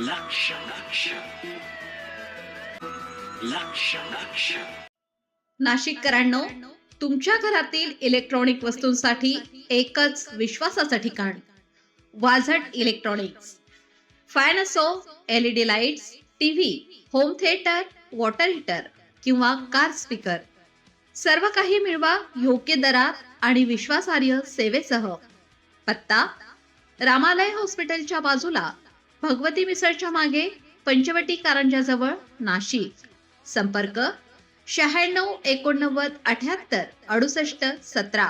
लक्ष लक्ष लक्ष लक्ष नाशिककरांनो, तुमच्या घरातील इलेक्ट्रॉनिक वस्तूंसाठी एकच विश्वासाचं ठिकाण वाझट इलेक्ट्रॉनिक्स. फॅन असो, LED lights, TV, home theatre, water heater किंवा कार स्पीकर, सर्व काही मिळवा योग्य दरात आणि विश्वासार्ह सेवेसह. पत्ता: रामालय हॉस्पिटलच्या बाजूला, भगवती मिसळच्या मागे, पंचवटी कारंजाजवळ, नाशिक. संपर्क: 96 89 78 68 17.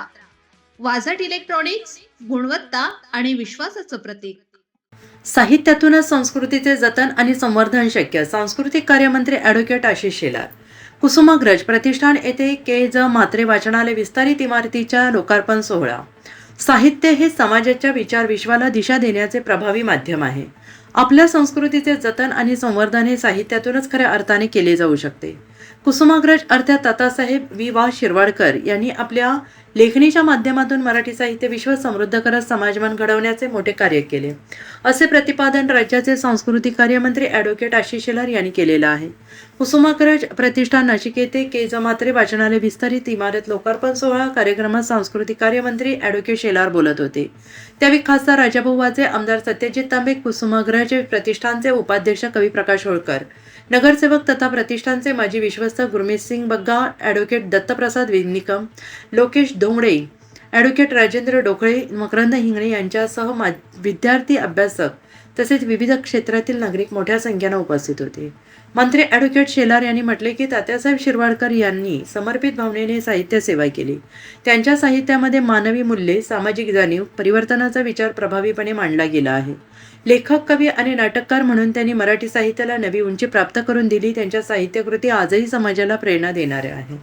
वाझट इलेक्ट्रॉनिक्स, गुणवत्ता आणि विश्वासाचं प्रतीक. साहित्यातूनच संस्कृतीचे जतन आणि संवर्धन शक्य. सांस्कृतिक कार्यमंत्री ॲडव्होकेट आशिष शेलार. कुसुमाग्रज प्रतिष्ठान येथे के.ज. म्हात्रे वाचनालय विस्तारित इमारतीच्या लोकार्पण सोहळा. साहित्य हे समाजाच्या विचार विश्वाला दिशा देण्याचे प्रभावी माध्यम आहे. आपल्या संस्कृतीचे जतन आणि संवर्धन हे साहित्यातूनच खऱ्या अर्थाने केले जाऊ शकते. कुसुमाग्रज अर्थात तातासाहेब वि.वा. शिरवाडकर यांनी आपल्या लेखणीच्या माध्यमातून मराठी साहित्य विश्व समृद्ध करत समाजमन घडवण्याचे मोठे कार्य केले, असे प्रतिपादन राज्याचे सांस्कृतिक कार्यमंत्री ॲडव्होकेट आशिष शेलार यांनी केलेलं आहे. कुसुमाग्रज प्रतिष्ठान नाशिक येथे के.ज. म्हात्रे वाचनालय विस्तारित इमारत लोकार्पण सोहळा कार्यक्रमात सांस्कृतिक कार्यमंत्री ॲडव्होकेट शेलार बोलत होते. त्यावेळी खासदार राजाभाऊ वाजे, आमदार सत्यजित तांबे, कुसुमाग्रज प्रतिष्ठानचे उपाध्यक्ष कवी प्रकाश होळकर, नगरसेवक तथा प्रतिष्ठानचे माजी विश्वस्त गुरमीत सिंग बग्गा, ॲडव्होकेट दत्तप्रसाद निकम, लोकेश धोंगडे, ॲडव्होकेट राजेंद्र डोकळे, मकरंद हिंगणे यांच्यासह विद्यार्थी, अभ्यासक तसेच विविध क्षेत्रातील नागरिक मोठ्या संख्येने उपस्थित होते. मंत्री ॲडव्होकेट शेलार यांनी म्हटले की तात्यासाहेब शिरवाडकर यांनी समर्पित भावनेने साहित्य सेवा केली. त्यांच्या साहित्यामध्ये मानवी मूल्ये, सामाजिक जाणीव, परिवर्तनाचा विचार प्रभावीपणे मांडला गेला आहे. लेखक, कवी आणि नाटककार म्हणून त्यांनी मराठी साहित्याला नवी उंची प्राप्त करून दिली. त्यांच्या साहित्यकृती आजही समाजाला प्रेरणा देणाऱ्या आहेत.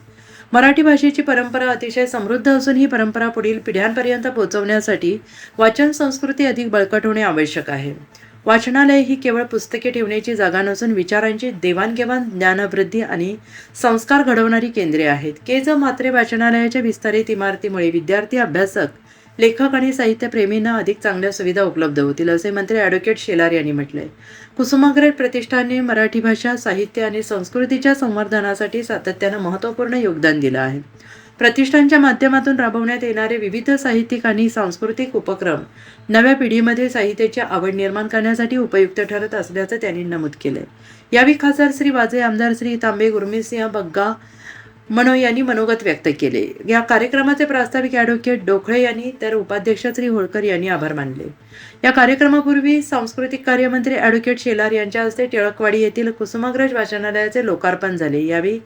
मराठी भाषेची परंपरा अतिशय समृद्ध असून ही परंपरा पुढील पिढ्यांपर्यंत पोहोचवण्यासाठी वाचन संस्कृती अधिक बळकट होणे आवश्यक आहे. वाचनालय ही केवळ पुस्तके ठेवण्याची जागा नसून विचारांची देवाणघेवाण, ज्ञानवृद्धी आणि संस्कार घडवणारी केंद्रे आहेत. के.ज. म्हात्रे वाचनालयाच्या विस्तारित इमारतीमुळे विद्यार्थी, अभ्यासक, लेखक आणि साहित्यप्रेमींना अधिक चांगल्या सुविधा उपलब्ध होतील, असे मंत्री ॲडव्होकेट शेलार यांनी म्हटलंय. कुसुमाग्रज प्रतिष्ठानने मराठी भाषा, साहित्य आणि संस्कृतीच्या संवर्धनासाठी सातत्यानं महत्त्वपूर्ण योगदान दिलं आहे. प्रतिष्ठानच्या माध्यमातून राबवण्यात येणारे विविध साहित्यिक आणि सांस्कृतिक उपक्रम नव्या पिढीमध्ये साहित्याची आवड निर्माण करण्यासाठी उपयुक्त ठरत असल्याचं त्यांनी नमूद केलंय. यावेळी खासदार श्री वाजे, आमदार श्री तांबे, गुरमीत सिंह बग्गा यांनी मनोगत व्यक्त केले. या कार्यक्रमाचे प्रास्ताविक ॲडव्होकेट डोकळे यांनी तर उपाध्यक्ष श्री होळकर यांनी आभार मानले. या कार्यक्रमापूर्वी सांस्कृतिक कार्यमंत्री ॲडव्होकेट शेलार यांच्या हस्ते टिळकवाडी येथील कुसुमाग्रज वाचनालयाचे लोकार्पण झाले. यावेळी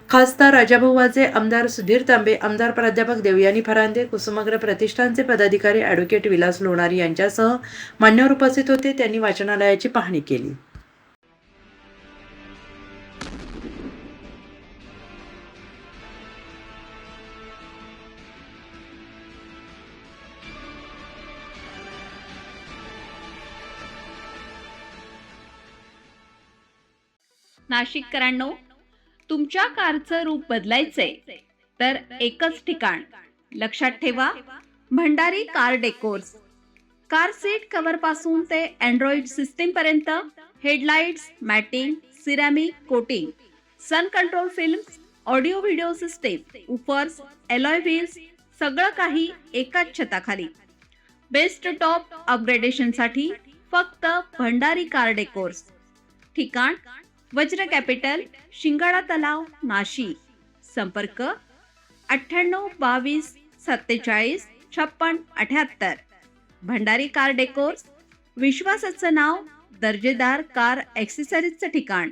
खासदार राजाभाऊ वाजे, आमदार सुधीर तांबे, आमदार प्राध्यापक देवयानी फरांदे, कुसुमाग्रज प्रतिष्ठानचे पदाधिकारी ॲडव्होकेट विलास लोणारी यांच्यासह मान्यवर उपस्थित होते. त्यांनी वाचनालयाची पाहणी केली. नाशिककरांनो, तुमच्या कारचं रूप बदलायचंय तर एकच ठिकाण. लक्षात ठेवा, Bhandari car decors. Car seat cover पासून ते अँड्रॉइड सिस्टीम पर्यंत, headlights, matting, ceramic coating, sun control films, audio video system, woofers, alloy wheels, सगळं काही एकाच छताखाली. बेस्ट टॉप अपग्रेडेशनसाठी फक्त भंडारी कार डेकोर्स. ठिकाण: वज्र कॅपिटल, शिंगाडा तलाव, नाशिक. संपर्क: 98 22 47 56 78. भंडारी कार डेकोर्स, विश्वासाचं नाव, दर्जेदार कार ॲक्सेसरीजचं ठिकाण.